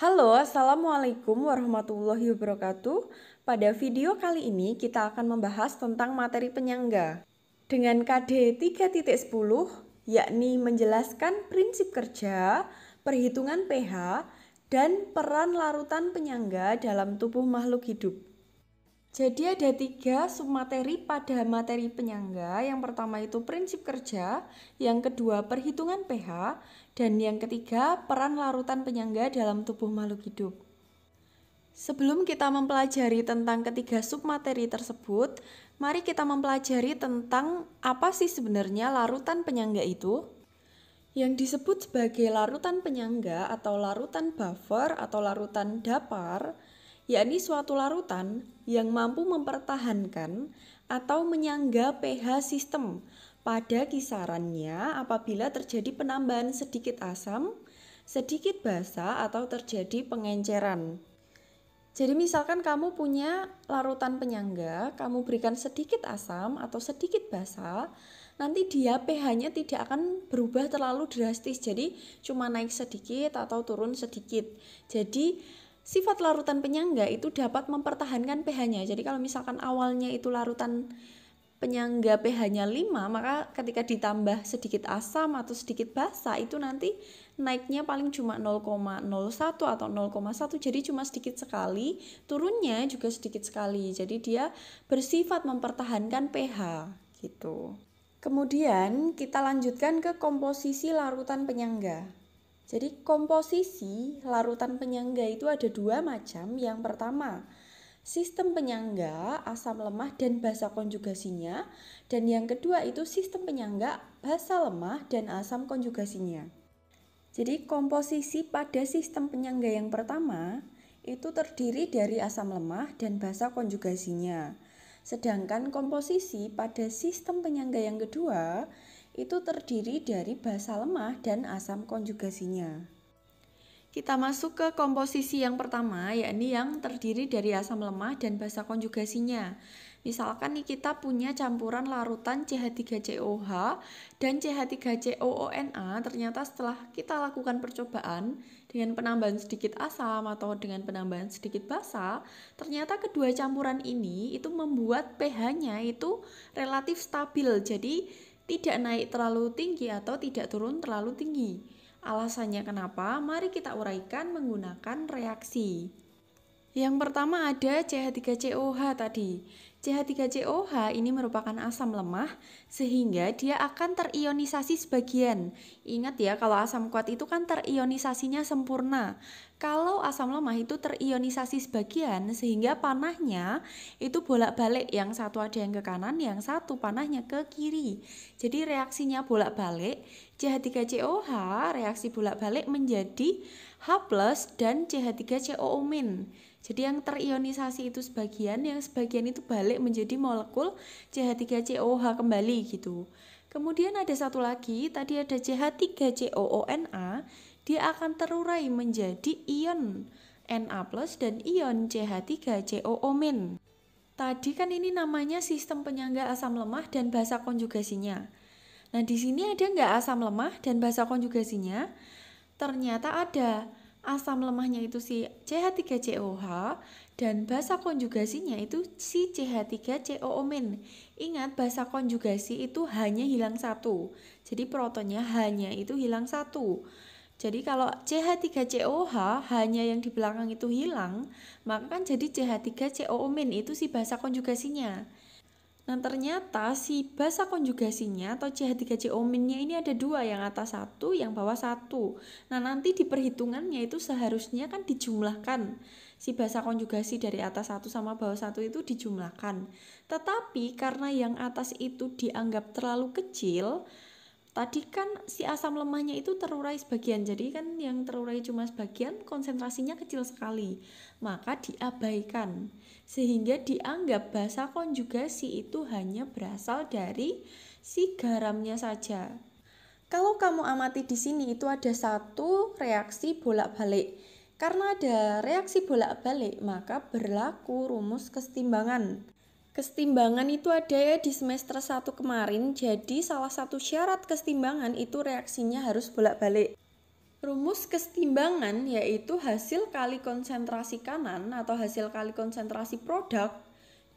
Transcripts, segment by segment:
Halo, Assalamualaikum warahmatullahi wabarakatuh. Pada video kali ini kita akan membahas tentang materi penyangga dengan KD 3.10, yakni menjelaskan prinsip kerja, perhitungan pH, dan peran larutan penyangga dalam tubuh makhluk hidup. Jadi ada 3 submateri pada materi penyangga. Yang pertama itu prinsip kerja, yang kedua perhitungan pH, dan yang ketiga peran larutan penyangga dalam tubuh makhluk hidup. Sebelum kita mempelajari tentang ketiga submateri tersebut, mari kita mempelajari tentang apa sih sebenarnya larutan penyangga itu. Yang disebut sebagai larutan penyangga atau larutan buffer atau larutan dapar, yakni suatu larutan yang mampu mempertahankan atau menyangga pH sistem pada kisarannya apabila terjadi penambahan sedikit asam, sedikit basa, atau terjadi pengenceran. Jadi misalkan kamu punya larutan penyangga, kamu berikan sedikit asam atau sedikit basa, nanti dia pH-nya tidak akan berubah terlalu drastis, jadi cuma naik sedikit atau turun sedikit. Jadi sifat larutan penyangga itu dapat mempertahankan pH-nya. Jadi kalau misalkan awalnya itu larutan penyangga pH-nya 5, maka ketika ditambah sedikit asam atau sedikit basa itu nanti naiknya paling cuma 0,01 atau 0,1, jadi cuma sedikit sekali, turunnya juga sedikit sekali. Jadi dia bersifat mempertahankan pH gitu. Kemudian kita lanjutkan ke komposisi larutan penyangga. Jadi komposisi larutan penyangga itu ada 2 macam. Yang pertama, sistem penyangga asam lemah dan basa konjugasinya, dan yang kedua itu sistem penyangga basa lemah dan asam konjugasinya. Jadi komposisi pada sistem penyangga yang pertama itu terdiri dari asam lemah dan basa konjugasinya. Sedangkan komposisi pada sistem penyangga yang kedua itu terdiri dari basa lemah dan asam konjugasinya. Kita masuk ke komposisi yang pertama, yakni yang terdiri dari asam lemah dan basa konjugasinya. Misalkan nih kita punya campuran larutan CH3COH dan CH3COONA, ternyata setelah kita lakukan percobaan dengan penambahan sedikit asam atau dengan penambahan sedikit basa, ternyata kedua campuran ini itu membuat pH-nya itu relatif stabil, jadi tidak naik terlalu tinggi atau tidak turun terlalu tinggi. Alasannya kenapa? Mari kita uraikan menggunakan reaksi. Yang pertama ada CH3COH tadi. CH3COH ini merupakan asam lemah sehingga dia akan terionisasi sebagian. Ingat ya, kalau asam kuat itu kan terionisasinya sempurna. Kalau asam lemah itu terionisasi sebagian sehingga panahnya itu bolak-balik, yang satu ada yang ke kanan, yang satu panahnya ke kiri. Jadi reaksinya bolak-balik, CH3COH reaksi bolak-balik menjadi H+ dan CH3COO-. Jadi yang terionisasi itu sebagian, yang sebagian itu balik menjadi molekul CH3COH kembali gitu. Kemudian ada satu lagi, tadi ada CH3COONA, dia akan terurai menjadi ion Na+ dan ion CH3COO-. Tadi kan ini namanya sistem penyangga asam lemah dan basa konjugasinya. Nah, di sini ada nggak asam lemah dan basa konjugasinya? Ternyata ada. Asam lemahnya itu si CH3COH dan basa konjugasinya itu si CH3COO-. Ingat, basa konjugasi itu hanya hilang satu. Jadi protonnya hanya itu hilang satu. Jadi kalau CH3COH hanya yang di belakang itu hilang, maka kan jadi CH3COO- itu si basa konjugasinya. Nah, ternyata si basa konjugasinya atau CH3COO-nya ini ada 2, yang atas 1, yang bawah 1. Nah, nanti di perhitungannya itu seharusnya kan dijumlahkan. Si basa konjugasi dari atas 1 sama bawah 1 itu dijumlahkan. Tetapi karena yang atas itu dianggap terlalu kecil, tadi kan si asam lemahnya itu terurai sebagian, jadi kan yang terurai cuma sebagian, konsentrasinya kecil sekali, maka diabaikan, sehingga dianggap basa konjugasi itu hanya berasal dari si garamnya saja. Kalau kamu amati di sini itu ada satu reaksi bolak-balik. Karena ada reaksi bolak-balik, maka berlaku rumus kesetimbangan. Kesetimbangan itu ada ya di semester 1 kemarin, jadi salah satu syarat kesetimbangan itu reaksinya harus bolak-balik. Rumus kesetimbangan yaitu hasil kali konsentrasi kanan atau hasil kali konsentrasi produk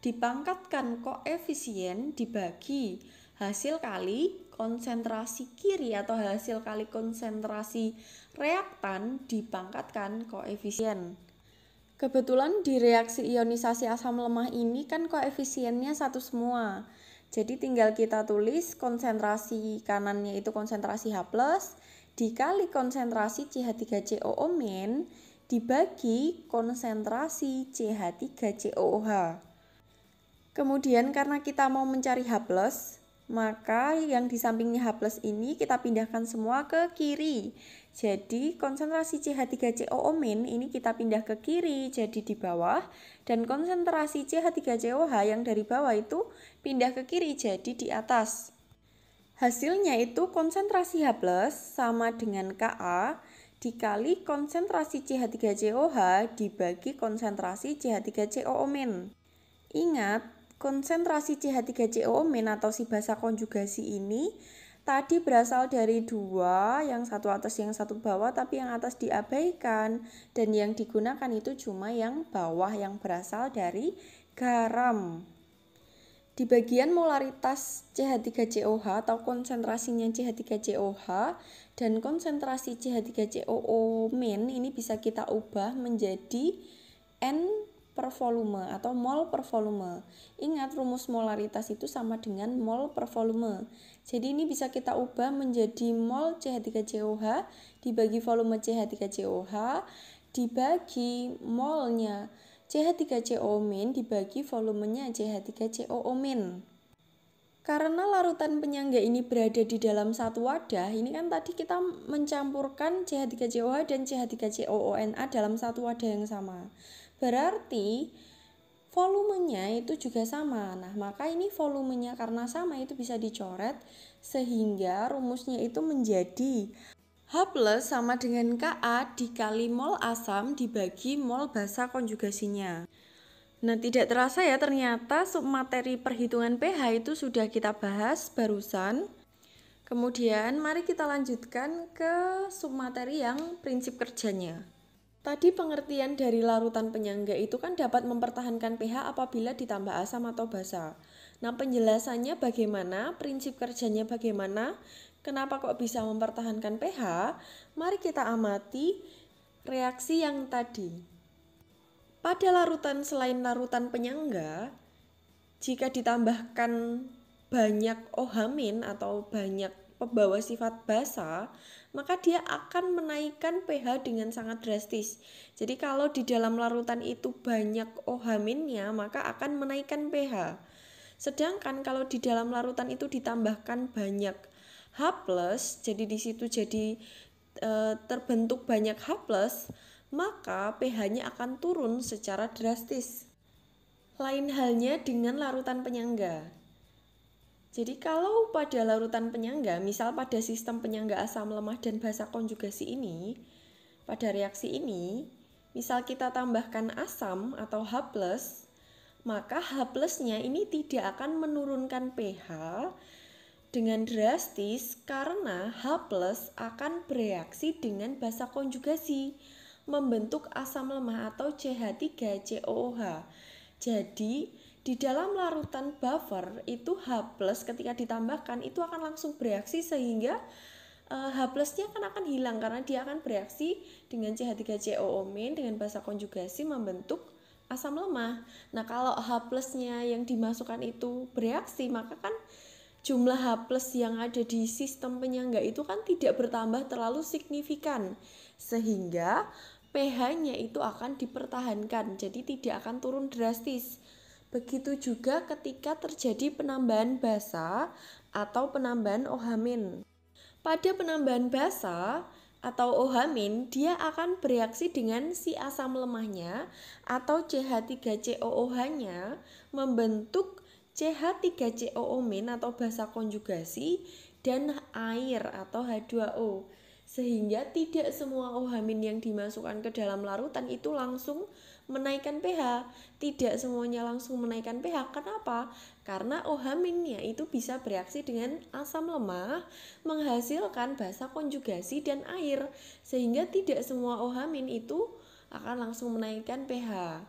dipangkatkan koefisien dibagi hasil kali konsentrasi kiri atau hasil kali konsentrasi reaktan dipangkatkan koefisien. Kebetulan di reaksi ionisasi asam lemah ini kan koefisiennya satu semua. Jadi tinggal kita tulis konsentrasi kanannya itu konsentrasi H+, dikali konsentrasi CH3COO- dibagi konsentrasi CH3COOH. Kemudian karena kita mau mencari H+, maka yang di sampingnya H+ ini kita pindahkan semua ke kiri. Jadi konsentrasi CH3COO- ini kita pindah ke kiri jadi di bawah, dan konsentrasi CH3COH yang dari bawah itu pindah ke kiri jadi di atas. Hasilnya itu konsentrasi H+ sama dengan Ka dikali konsentrasi CH3COH dibagi konsentrasi CH3COO-. Ingat, konsentrasi CH3COO- atau si basa konjugasi ini tadi berasal dari dua, yang satu atas yang satu bawah, tapi yang atas diabaikan, dan yang digunakan itu cuma yang bawah yang berasal dari garam. Di bagian molaritas CH3COH atau konsentrasinya CH3COH dan konsentrasi CH3COO- ini bisa kita ubah menjadi N per volume atau mol per volume. Ingat, rumus molaritas itu sama dengan mol per volume. Jadi ini bisa kita ubah menjadi mol CH3COH dibagi volume CH3COH dibagi molnya CH3COO- dibagi volumenya CH3COO-. Karena larutan penyangga ini berada di dalam satu wadah, ini kan tadi kita mencampurkan CH3COH dan CH3COONA dalam satu wadah yang sama. Berarti volumenya itu juga sama. Nah, maka ini volumenya karena sama itu bisa dicoret sehingga rumusnya itu menjadi H+ sama dengan Ka dikali mol asam dibagi mol basa konjugasinya. Nah, tidak terasa ya ternyata submateri perhitungan pH itu sudah kita bahas barusan. Kemudian mari kita lanjutkan ke submateri yang prinsip kerjanya. Tadi pengertian dari larutan penyangga itu kan dapat mempertahankan pH apabila ditambah asam atau basa. Nah, penjelasannya bagaimana, prinsip kerjanya bagaimana, kenapa kok bisa mempertahankan pH? Mari kita amati reaksi yang tadi. Pada larutan selain larutan penyangga, jika ditambahkan banyak OH- atau banyak pembawa sifat basa, maka dia akan menaikkan pH dengan sangat drastis. Jadi kalau di dalam larutan itu banyak OH-nya, maka akan menaikkan pH. Sedangkan kalau di dalam larutan itu ditambahkan banyak H+, jadi di situ jadi terbentuk banyak H+, maka pH-nya akan turun secara drastis. Lain halnya dengan larutan penyangga. Jadi kalau pada larutan penyangga, misal pada sistem penyangga asam lemah dan basa konjugasi ini, pada reaksi ini, misal kita tambahkan asam atau H+, maka H+-nya ini tidak akan menurunkan pH dengan drastis karena H+ akan bereaksi dengan basa konjugasi, membentuk asam lemah atau CH3COOH. Jadi di dalam larutan buffer itu H+ ketika ditambahkan itu akan langsung bereaksi sehingga H+-nya akan hilang karena dia akan bereaksi dengan CH3COO- dengan basa konjugasi membentuk asam lemah. Nah, kalau H+-nya yang dimasukkan itu bereaksi, maka kan jumlah H+ yang ada di sistem penyangga itu kan tidak bertambah terlalu signifikan sehingga pH-nya itu akan dipertahankan, jadi tidak akan turun drastis. Begitu juga ketika terjadi penambahan basa atau penambahan OH-. Pada penambahan basa atau OH-, dia akan bereaksi dengan si asam lemahnya atau CH3COOH-nya membentuk CH3COO- atau basa konjugasi dan air atau H2O. Sehingga tidak semua OH- yang dimasukkan ke dalam larutan itu langsung menaikkan pH. Tidak semuanya langsung menaikkan pH. Kenapa? Karena OH-nya itu bisa bereaksi dengan asam lemah, menghasilkan basa konjugasi dan air. Sehingga tidak semua OH- itu akan langsung menaikkan pH.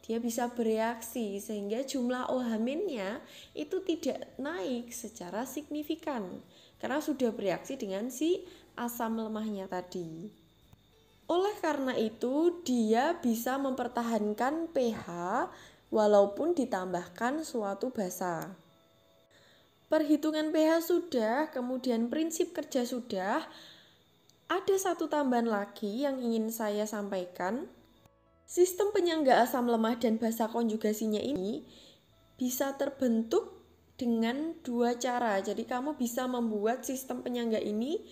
Dia bisa bereaksi sehingga jumlah OH-nya itu tidak naik secara signifikan karena sudah bereaksi dengan si asam lemahnya tadi. Oleh karena itu, dia bisa mempertahankan pH walaupun ditambahkan suatu basa. Perhitungan pH sudah, kemudian prinsip kerja sudah. Ada satu tambahan lagi yang ingin saya sampaikan. Sistem penyangga asam lemah dan basa konjugasinya ini bisa terbentuk dengan dua cara. Jadi kamu bisa membuat sistem penyangga ini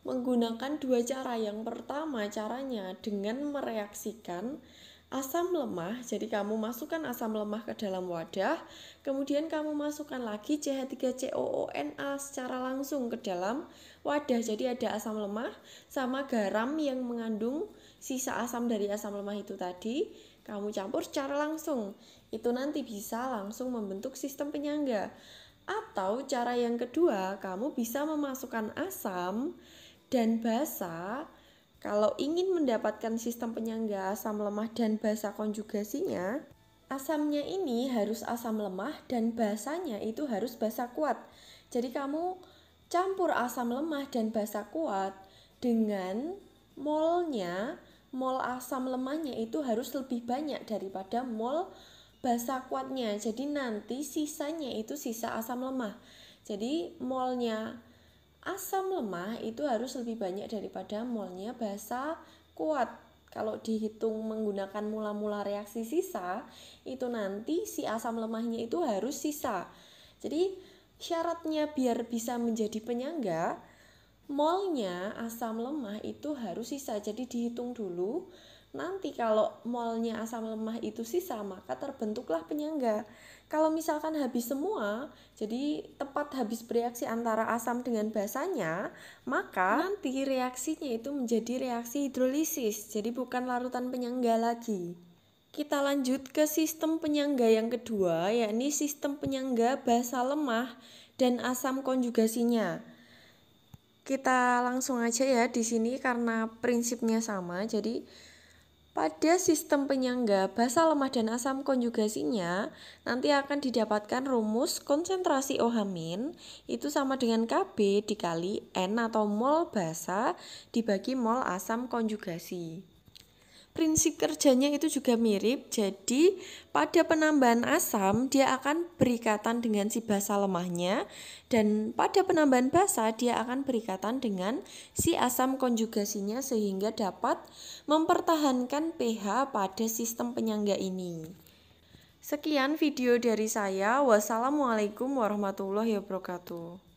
menggunakan dua cara. Yang pertama caranya dengan mereaksikan asam lemah. Jadi kamu masukkan asam lemah ke dalam wadah, kemudian kamu masukkan lagi CH3COONA secara langsung ke dalam wadah. Jadi ada asam lemah sama garam yang mengandung sisa asam dari asam lemah itu tadi, kamu campur secara langsung. Itu nanti bisa langsung membentuk sistem penyangga. Atau cara yang kedua, kamu bisa memasukkan asam dan basa. Kalau ingin mendapatkan sistem penyangga asam lemah dan basa konjugasinya, asamnya ini harus asam lemah dan basanya itu harus basa kuat. Jadi kamu campur asam lemah dan basa kuat dengan molnya, mol asam lemahnya itu harus lebih banyak daripada mol basa kuatnya. Jadi nanti sisanya itu sisa asam lemah. Jadi molnya asam lemah itu harus lebih banyak daripada molnya basa kuat. Kalau dihitung menggunakan mula-mula reaksi sisa, itu nanti si asam lemahnya itu harus sisa. Jadi syaratnya biar bisa menjadi penyangga, molnya asam lemah itu harus sisa. Jadi dihitung dulu. Nanti kalau molnya asam lemah itu sisa, maka terbentuklah penyangga. Kalau misalkan habis semua, jadi tepat habis bereaksi antara asam dengan basanya, maka nanti reaksinya itu menjadi reaksi hidrolisis. Jadi bukan larutan penyangga lagi. Kita lanjut ke sistem penyangga yang kedua, yakni sistem penyangga basa lemah dan asam konjugasinya. Kita langsung aja ya di sini karena prinsipnya sama. Jadi pada sistem penyangga basa lemah dan asam konjugasinya nanti akan didapatkan rumus konsentrasi OH- itu sama dengan Kb dikali N atau mol basa dibagi mol asam konjugasi. Prinsip kerjanya itu juga mirip, jadi pada penambahan asam dia akan berikatan dengan si basa lemahnya, dan pada penambahan basa dia akan berikatan dengan si asam konjugasinya sehingga dapat mempertahankan pH pada sistem penyangga ini. Sekian video dari saya. Wassalamualaikum warahmatullahi wabarakatuh.